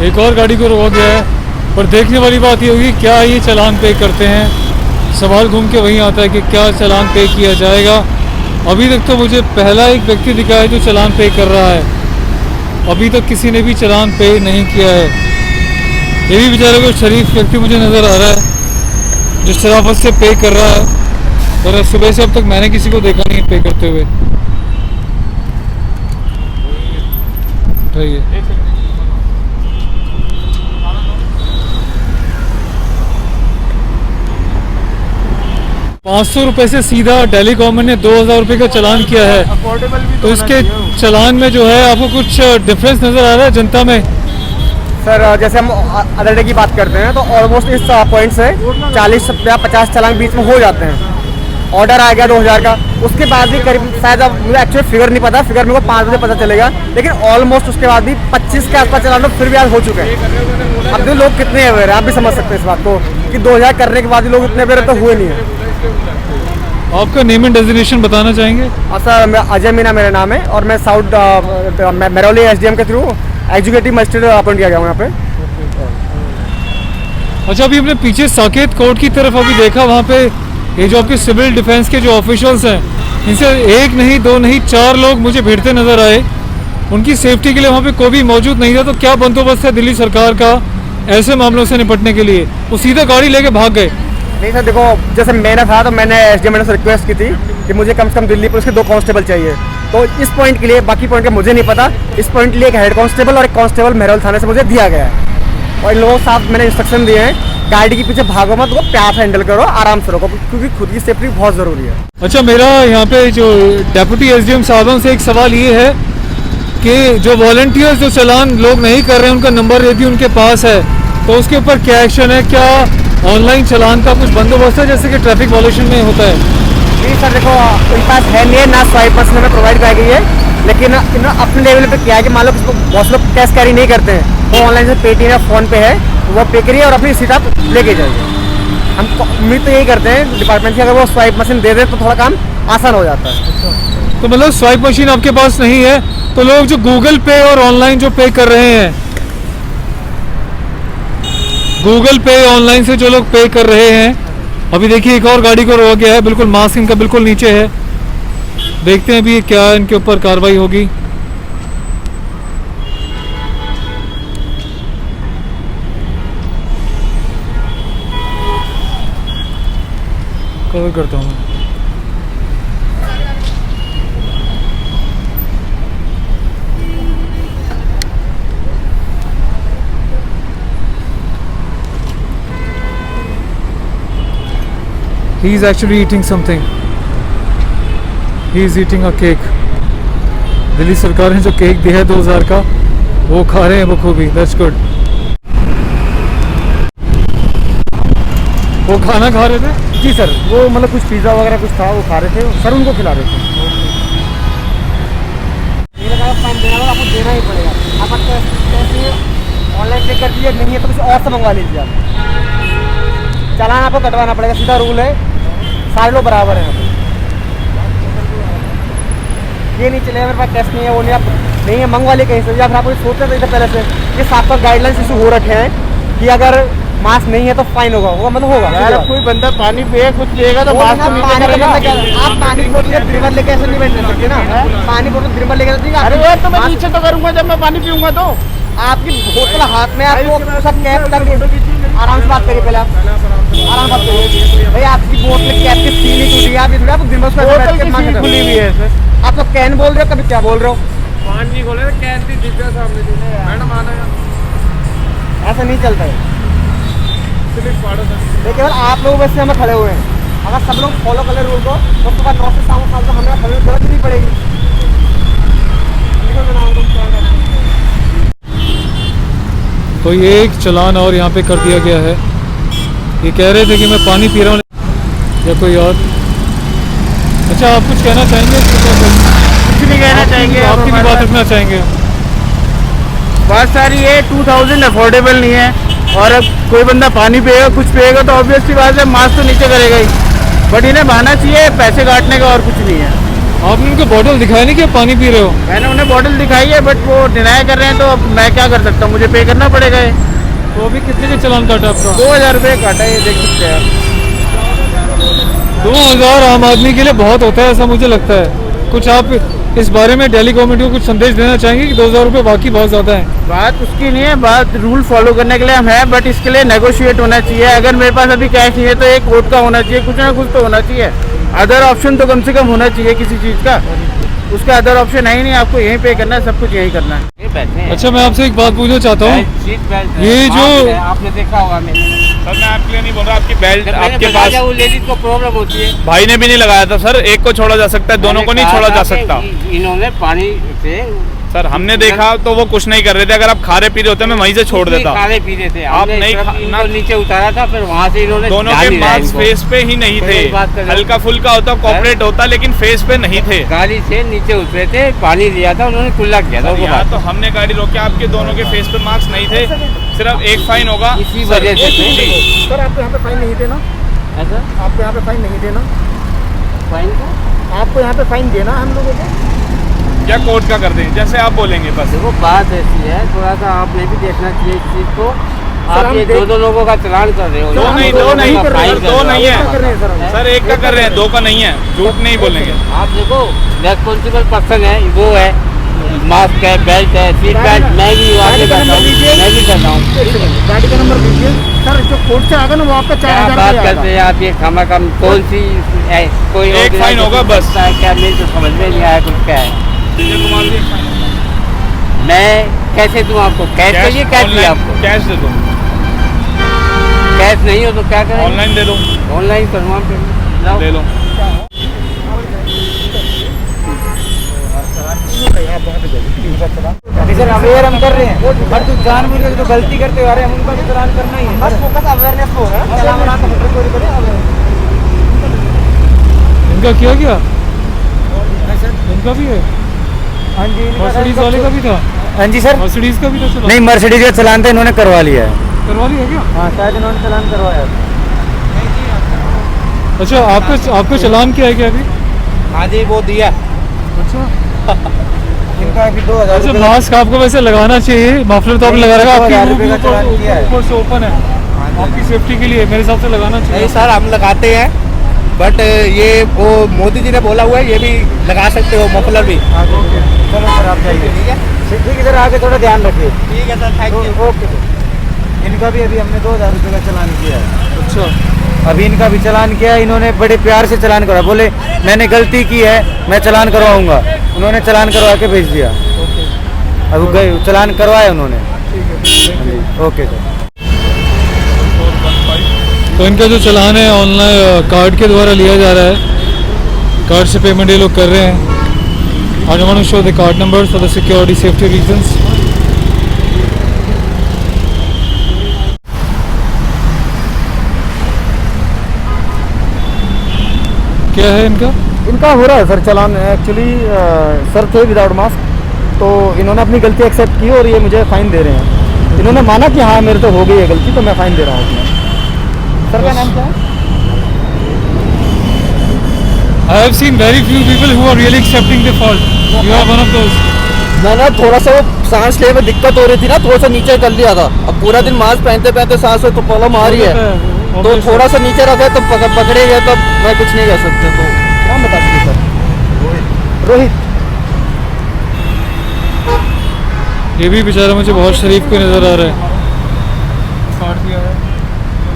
एक और गाड़ी को रोका गया है। पर देखने वाली बात ये होगी क्या ये चालान पे करते हैं। सवाल घूम के वहीं आता है कि क्या चालान पे किया जाएगा। अभी तक तो मुझे पहला एक व्यक्ति दिखा है जो चालान पे कर रहा है। अभी तक किसी ने भी चालान पे नहीं किया है। ये भी बेचारा कोई शरीफ व्यक्ति मुझे नज़र आ रहा है जो शराफत से पे कर रहा है। और सुबह से अब तक मैंने किसी को देखा नहीं पे करते हुए। उठाइए। 500 रुपये से सीधा दिल्ली गवर्नमेंट ने 2000 रुपये का चालान किया है। तो इसके चालान में जो है आपको कुछ डिफरेंस नज़र आ रहा है जनता में? सर जैसे हम अदर डे की बात करते हैं तो ऑलमोस्ट इस पॉइंट से 40 या 50 चालान बीच में हो जाते हैं। ऑर्डर आ गया 2000 का, उसके बाद भी करीब शायद अब मुझे एक्चुअली फिगर नहीं पता, फिगर मेरे को 5 बजे पता चलेगा, लेकिन ऑलमोस्ट उसके बाद भी 25 के आसपास चालान फिर भी आज हो चुके हैं। अब देखो लोग कितने अवेयर है, आप भी समझ सकते हैं इस बात को कि 2000 करने के बाद भी लोग इतने अवेयर तो हुए नहीं है। आपका नेम एंड डेजिग्नेशन बताना चाहेंगे? सर मैं अजय मीना मेरा नाम है और मैं साउथ मेरौली एसडीएम के थ्रू एग्जीक्यूटिव मजिस्ट्रेट अपॉइंट किया गया हूँ यहाँ पे। अच्छा, अभी हमने पीछे साकेत कोर्ट की तरफ अभी देखा, वहाँ पे ये जो आपके सिविल डिफेंस के जो ऑफिशियल्स हैं, इनसे एक नहीं दो नहीं 4 लोग मुझे भिड़ते नजर आए। उनकी सेफ्टी के लिए वहाँ पे कोई भी मौजूद नहीं था। तो क्या बंदोबस्त है दिल्ली सरकार का ऐसे मामलों से निपटने के लिए? वो सीधा गाड़ी लेके भाग गए। नहीं सर देखो, जैसे मैंने था तो मैंने एसडीएम से रिक्वेस्ट की थी कि मुझे कम से कम दिल्ली पुलिस के 2 कांस्टेबल चाहिए। तो इस पॉइंट के लिए, बाकी पॉइंट का मुझे नहीं पता, इस पॉइंट के लिए एक हेड कांस्टेबल और एक कांस्टेबल मेरौल थाने से मुझे दिया गया है। और इन लोगों के साथ मैंने इंस्ट्रक्शन दिए हैं, गाड़ी के पीछे भागो मत, वो प्यार से हैंडल करो, आराम से रखो, क्योंकि खुद की सेफ्टी बहुत ज़रूरी है। अच्छा, मेरा यहाँ पे जो डेप्यूटी एसडीएम साहबों से एक सवाल ये है कि जो वॉलंटियर्स जो चालान लोग नहीं कर रहे हैं, उनका नंबर यदि उनके पास है तो उसके ऊपर क्या एक्शन है? क्या ऑनलाइन चालान का कुछ बंदोबस्त है जैसे कि ट्रैफिक वॉल्यूशन में होता है? जी सर देखो, उनके पास है नहीं है ना, स्वाइप मशीन हमें प्रोवाइड कराई गई है, लेकिन इन्होंने अपने लेवल पे किया है कि मान लो बहुत लोग कैश कैरी नहीं करते हैं, वो ऑनलाइन से पेटीएम या फ़ोन पे है, वो पे करिए और अपनी सीट आप लेके जाइए। हम उम्मीद तो यही करते हैं डिपार्टमेंट की, अगर वो स्वाइप मशीन दे दे तो थोड़ा काम आसान हो जाता है। तो मतलब स्वाइप मशीन आपके पास नहीं है तो लोग जो गूगल पे और ऑनलाइन जो पे कर रहे हैं, गूगल पे ऑनलाइन से जो लोग पे कर रहे हैं, अभी देखिए एक और गाड़ी को रोका गया है, बिल्कुल मास्क इनका बिल्कुल नीचे है। देखते हैं अभी क्या इनके ऊपर कार्रवाई होगी। कवर करता हूँ। He is actually eating something. He is eating a cake. Delhi सरकार ने जो केक दिया है 2000 का, वो खा रहे हैं बखूबी। That's good. वो खाना खा रहे थे? जी सर, वो मतलब कुछ पिज़्ज़ा वगैरह कुछ था, वो खा रहे थे सर, उनको खिला रहे थे। ये लगा फाइन देना होगा, आपको देना ही पड़ेगा। आप कैसे ऑनलाइन पे कर दीजिए, नहीं है तो कुछ और से मंगवा लीजिए आप। चालान आपको कटवाना पड़ेगा, सीधा रूल है, सारे लोग बराबर हैं। ये नहीं चलेगा मेरे पास टेस्ट नहीं है, वो नहीं है, मंगवा लिए कहीं से, या फिर आपको सोचना चाहिए पहले से। ये साफ साफ गाइडलाइंस इशू हो रखे हैं कि अगर मास्क नहीं है तो फाइन होगा, मतलब होगा। यार कोई बंदा पानी पिए कुछ पिएगा तो मास्क तो नीचे करेगा। आप पानी बोतल ड्रिमर लेके ऐसे नहीं बैठ सकते ना, पानी बोतल ड्रिमर लेके। अरे यार तो मैं नीचे तो करूंगा जब मैं पानी पीऊंगा तो। आपकी बोतल हाथ में, आपको सब कैप लग, आराम से बात करिए पहले आप, आराम बात करिए भाई। आपकी बोतल कैप की सील नहीं टूटी है, आप इसलिए आप ड्रिमर से खुली हुई है सर। आप सब कैन बोल रहे हो, कभी क्या बोल रहे हो? पानी नहीं खोले तो कैन थी दिख रहा सामने मैडम आना यार, ऐसा नहीं चलता है। देखिए आप लोग वैसे हमें खड़े हुए हैं, अगर सब लोग फॉलो कर ले रूल को तो उसके बाद 9 से 7 साल तो हमें खड़े जरूरत नहीं पड़ेगी। तो ये एक चालान और यहाँ पे कर दिया गया है। ये कह रहे थे कि मैं पानी पी रहा हूँ या कोई और। अच्छा, आप कुछ कहना चाहेंगे? कुछ नहीं कहना चाहेंगे, आपकी भी बात रखना चाहेंगे? बात सारी है 2000 अफोर्डेबल नहीं है, और अब कोई बंदा पानी पिएगा कुछ पिएगा तो ऑब्वियसली बात है मास्क तो नीचे करेगा ही, बट इन्हें बहाना चाहिए पैसे काटने का और कुछ नहीं है। आपने उनको बॉटल दिखाया नहीं कि आप पानी पी रहे हो? मैंने उन्हें बॉटल दिखाई है बट वो डिनाई कर रहे हैं, तो अब मैं क्या कर सकता हूँ, मुझे पे करना पड़ेगा ये। तो अभी कितने का चालान काटा आपका? 2000 रुपये काटा, ये देख सकते हैं आप। 2000 आम आदमी के लिए बहुत होता है ऐसा मुझे लगता है। कुछ आप इस बारे में दिल्ली गवर्नमेंट को कुछ संदेश देना चाहेंगे कि 2000 रुपये वाकई बहुत ज़्यादा है? बात उसकी नहीं है, बात रूल फॉलो करने के लिए हम हैं, बट इसके लिए नेगोशिएट होना चाहिए। अगर मेरे पास अभी कैश नहीं है तो एक कोर्ट का होना चाहिए, कुछ ना कुछ तो होना चाहिए। अदर ऑप्शन तो कम से कम होना चाहिए किसी चीज़ का। उसका अदर ऑप्शन है ही नहीं, आपको यहीं पे करना है, सब कुछ यहीं करना है। अच्छा, मैं आपसे एक बात पूछना चाहता हूँ, ये जो आपने देखा होगा सर मैं आपके लिए नहीं बोल रहा, आपकी बेल्ट आपके पास वो लेडीज को प्रॉब्लम होती है। भाई ने भी नहीं लगाया था सर, एक को छोड़ा जा सकता है, दोनों को नहीं छोड़ा जा सकता। इन्होंने पानी से सर हमने देखा तो वो कुछ नहीं कर रहे थे, अगर आप खा रहे पी रहे होते मैं वहीं से छोड़ देता। खाने पी रहे थे, आप नहीं इनको नीचे उतारा था, फिर वहाँ से इन्होंने दोनों डाल के दिया मार्क्स इनको। फेस पे ही नहीं थे, कोई बात कर रहे हो? हल्का फुल्का होता कॉपरेट होता लेकिन फेस पे नहीं थे। गाड़ी से नीचे उतरे थे, पानी लिया था, उन्होंने कुल्ला किया था। यहाँ तो हमने गाड़ी रोकी, आपके दोनों के फेस पे मार्क्स नहीं थे, सिर्फ एक फाइन होगा इसी वजह से जी। सर आपको यहाँ पे फाइन नहीं देना, ऐसा आपको यहाँ पे फाइन नहीं देना, फाइन का आपको यहाँ पे फाइन देना हम लोगों को। या कोर्ट का कर दें जैसे आप बोलेंगे बस। देखो बात ऐसी है, थोड़ा सा आपने भी देखना चाहिए इस चीज को। आप हम ये दो लोगों का चलान कर रहे हो। दो नहीं, दो नहीं, कर रहे हो। दो नहीं है कर रहे हैं सर हम। सर, एक का कर रहे हैं, दो का नहीं है, झूठ नहीं बोलेंगे। आप देखो रेस्पॉन्सिबल पर्सन है, वो है, मास्क है, बेल्ट है, सीट बेल्ट, मैं भी गाड़ी का नंबर लीजिए। मैं भी करता हूँ। गाड़ी का नंबर लीजिए सर, जो कोर्ट से आएगा ना वो आपका क्या 4000 बात रुपये करते हैं आप, ये खामा कम कौन सी कोई एक फाइन होगा बस। क्या, मेरे तो समझ में नहीं आया कुछ क्या है। विजय कुमार जी, एक फाइन होगा। मैं कैसे दूं आपको? कैश चाहिए? कैश चाहिए ऑनलाइन आपको? कैश दे दो, कैश नहीं हो तो क्या करें? ऑनलाइन दे दो, ऑनलाइन करवा पे ले लो। सर अवेयर हम कर रहे हैं, बट जो जानबूझ के जो गलती करते हो, अरे हम उनका भी चलान करना ही है। बस फोकस अवेयरनेस पे हो रहा है, चलान बना के चोरी करें। इनका किया क्या? इनका भी है? हाँ जी, मर्सिडीज वाले का भी था? हाँ जी सर। मर्सिडीज का भी था चलान? नहीं, मर्सिडीज का चलान था, इन्होंने करवा लिया है। करवा लिया क्या? हाँ शायद इन्होंने चलान करवाया। अच्छा, आपका चलान क्या है क्या अभी? हाँ जी, वो दिया। अच्छा, इनका अभी 2000 अच्छा, मास्क आपको वैसे लगाना चाहिए, मफलर तो आप लगा रखा, 2000 आपकी रुपये का चलान किया है। ऊपर से ओपन है, आपकी सेफ्टी के लिए मेरे हिसाब से लगाना चाहिए। नहीं सर, हम लगाते हैं, बट ये वो मोदी जी ने बोला हुआ है, ये भी लगा सकते हो मफलर भी। चलो सर आप जाइए। ठीक है, ठीक है सर, आगे थोड़ा ध्यान रखिए। ठीक है sir, thank you. Okay sir. इनका भी अभी हमने 2000 रुपये का चलान किया है। अच्छा, अभी इनका भी चलान किया है, इन्होंने बड़े प्यार से चलान करा, बोले मैंने गलती की है, मैं चलान करवाऊंगा। उन्होंने चलान करवा के भेज दिया। अब गए चलान करवाया उन्होंने। Okay sir. तो इनका जो चलान है ऑनलाइन कार्ड के द्वारा लिया जा रहा है, कार्ड से पेमेंट ये लोग कर रहे हैं। I don't want to show the card numbers for the security safety reasons. क्या है इनका? इनका हो रहा है सर चलान। एक्चुअली सर थे विदाउट मास्क, तो इन्होंने अपनी गलती एक्सेप्ट की और ये मुझे फ़ाइन दे रहे हैं। इन्होंने माना कि हाँ मेरे तो हो गई है गलती, तो मैं फ़ाइन दे रहा हूँ अपना। सर का नाम क्या है? I have seen very few people who are really accepting the fault. You are one of those. ना थोड़ा सा वो सांस लेने में दिक्कत हो रही थी ना, थोड़ा सा नीचे कर लिया था। अब पूरा दिन मास्क पहनते पहनते सांस में तो प्रॉब्लम आ रही है, तो थोड़ा सा नीचे रखे तो पकड़े गए, तो मैं कुछ नहीं कह सकते। तो नाम बता दीजिए सर। रोहित। ये भी बेचारा मुझे बहुत शरीफ को नज़र आ रहा है। कार्ड दिया है,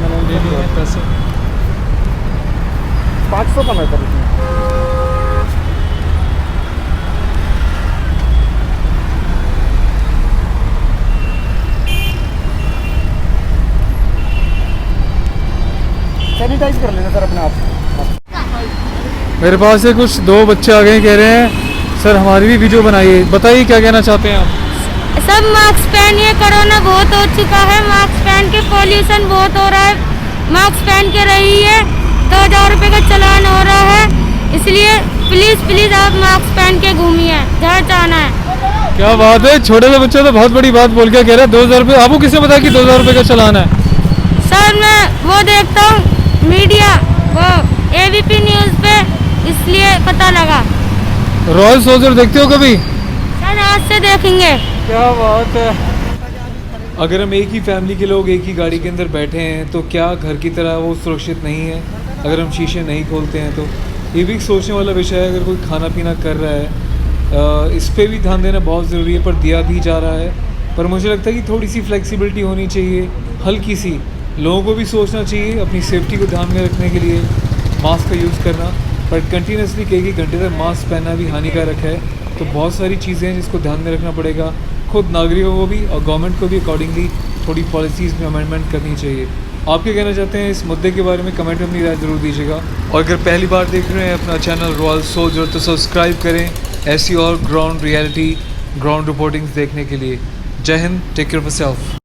मैंने दे दिए पैसे। 500 कम है सर इसमें। सैनिटाइज कर लेना सर अपने आप। मेरे पास से कुछ दो बच्चे आ गए, कह रहे हैं सर हमारी भी वीडियो बनाइए। बताइए क्या कहना चाहते हैं आप? सब मास्क पहनिए, कोरोना बहुत हो चुका है, मास्क पहन के पॉल्यूशन बहुत हो रहा है, मास्क पहन के रहिए। 2000 रुपये का चालान हो रहा है, इसलिए प्लीज़ प्लीज़ आप मास्क पहन के घूमिए जहाँ जाना है। क्या बात है, छोटे से बच्चा तो बहुत बड़ी बात बोल के कह रहा है 2000 रुपये। आपको किसने बताया कि 2000 रुपये का चालान है? सर मैं वो देखता हूँ मीडिया, वो ABP न्यूज़ पे, इसलिए पता लगा। रॉयल सोल्जर देखते हो कभी? सर आज से देखेंगे। क्या बात है। अगर हम एक ही फैमिली के लोग एक ही गाड़ी के अंदर बैठे हैं तो क्या घर की तरह वो सुरक्षित नहीं है अगर हम शीशे नहीं खोलते हैं? तो ये भी एक सोचने वाला विषय है। अगर कोई खाना पीना कर रहा है इस पे भी ध्यान देना बहुत ज़रूरी है, पर दिया भी जा रहा है। पर मुझे लगता है कि थोड़ी सी फ्लेक्सिबिलिटी होनी चाहिए, हल्की सी। लोगों को भी सोचना चाहिए अपनी सेफ्टी को ध्यान में रखने के लिए मास्क का यूज़ करना, बट कंटिन्यूसली कई घंटे तक मास्क पहनना भी हानिकारक है। तो बहुत सारी चीज़ें हैं जिसको ध्यान में रखना पड़ेगा, खुद नागरिकों को भी और गवर्नमेंट को भी अकॉर्डिंगली थोड़ी पॉलिसीज़ में अमेंडमेंट करनी चाहिए। आप क्या कहना चाहते हैं इस मुद्दे के बारे में? कमेंट में अपनी राय ज़रूर दीजिएगा। और अगर पहली बार देख रहे हैं अपना चैनल रॉयल सोल्जर तो सब्सक्राइब करें ऐसी और ग्राउंड रियलिटी, ग्राउंड रिपोर्टिंग्स देखने के लिए। जय Hind, take care of yourself.